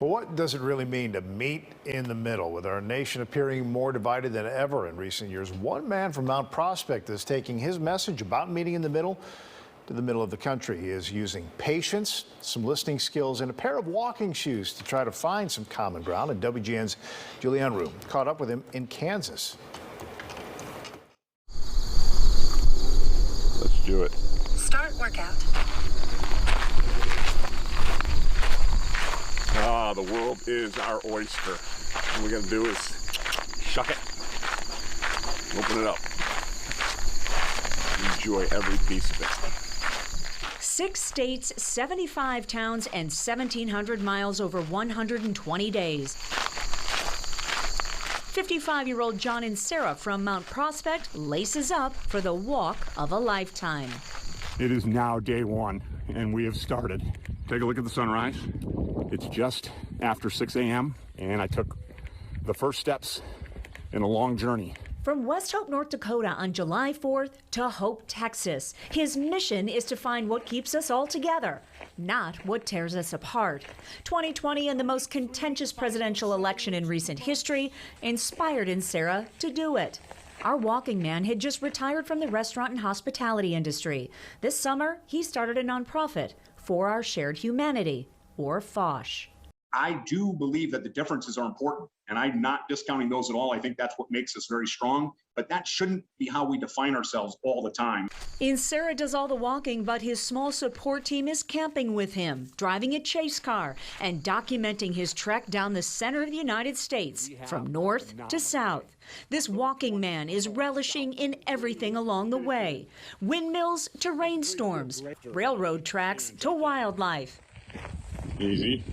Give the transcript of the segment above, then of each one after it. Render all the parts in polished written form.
But what does it really mean to meet in the middle? With our nation appearing more divided than ever in recent years, one man from Mount Prospect is taking his message about meeting in the middle to the middle of the country. He is using patience, some listening skills, and a pair of walking shoes to try to find some common ground. And WGN's Julie Unruh caught up with him in Kansas. Let's do it. Start workout. Ah, the world is our oyster. All we gotta do is shuck it, open it up, enjoy every piece of it. 6 states, 75 towns, and 1,700 miles over 120 days. 55-year-old John and Sarah from Mount Prospect laces up for the walk of a lifetime. It is now day one, and we have started. Take a look at the sunrise. It's just after 6 a.m., and I took the first steps in a long journey. From West Hope, North Dakota on July 4th to Hope, Texas, his mission is to find what keeps us all together, not what tears us apart. 2020 and the most contentious presidential election in recent history inspired in Sarah to do it. Our walking man had just retired from the restaurant and hospitality industry. This summer, he started a nonprofit, For Our Shared Humanity, or FOSH. I do believe that the differences are important, and I'm not discounting those at all. I think that's what makes us very strong, but that shouldn't be how we define ourselves all the time. Sarah does all the walking, but his small support team is camping with him, driving a chase car, and documenting his trek down the center of the United States, from north to south. This walking man is relishing in everything along the way. Windmills to rainstorms, railroad tracks to wildlife. Easy.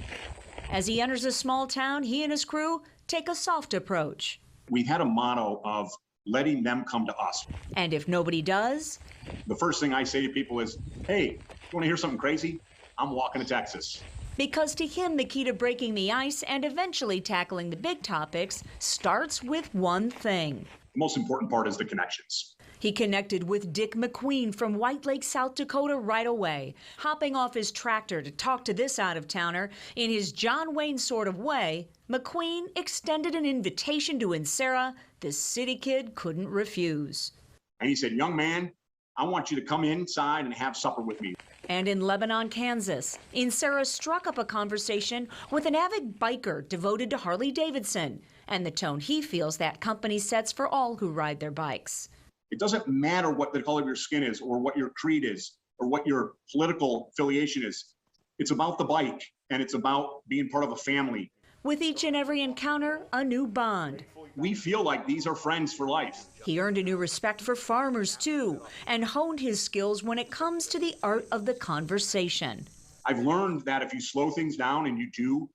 As he enters a small town, he and his crew take a soft approach. We've had a motto of letting them come to us. And if nobody does? The first thing I say to people is, hey, you want to hear something crazy? I'm walking to Texas. Because to him, the key to breaking the ice and eventually tackling the big topics starts with one thing. The most important part is the connections. He connected with Dick McQueen from White Lake, South Dakota right away. Hopping off his tractor to talk to this out-of-towner in his John Wayne sort of way, McQueen extended an invitation to Sarah the city kid couldn't refuse. And he said, young man, I want you to come inside and have supper with me. And in Lebanon, Kansas, Sarah struck up a conversation with an avid biker devoted to Harley-Davidson and the tone he feels that company sets for all who ride their bikes. It doesn't matter what the color of your skin is or what your creed is or what your political affiliation is. It's about the bike, and it's about being part of a family. With each and every encounter, a new bond. We feel like these are friends for life. He earned a new respect for farmers, too, and honed his skills when it comes to the art of the conversation. I've learned that if you slow things down and you do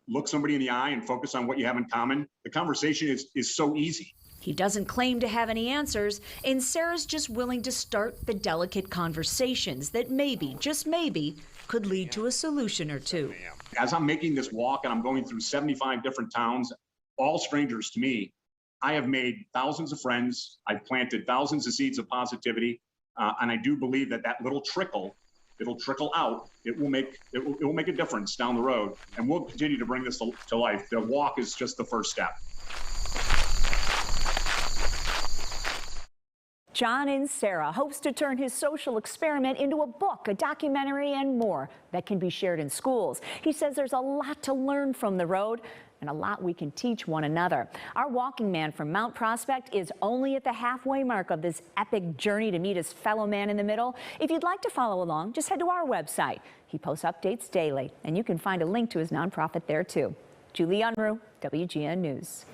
look somebody in the eye and focus on what you have in common, the conversation is so easy. He doesn't claim to have any answers, and Sarah's just willing to start the delicate conversations that maybe, just maybe, could lead to a solution or two. As I'm making this walk and I'm going through 75 different towns, all strangers to me, I have made thousands of friends. I've planted thousands of seeds of positivity, and I do believe that little trickle, it'll trickle out. It will make a difference down the road, and we'll continue to bring this to life. The walk is just the first step. John and Sarah hopes to turn his social experiment into a book, a documentary, and more that can be shared in schools. He says there's a lot to learn from the road and a lot we can teach one another. Our walking man from Mount Prospect is only at the halfway mark of this epic journey to meet his fellow man in the middle. If you'd like to follow along, just head to our website. He posts updates daily, and you can find a link to his nonprofit there, too. Julie Unruh, WGN News.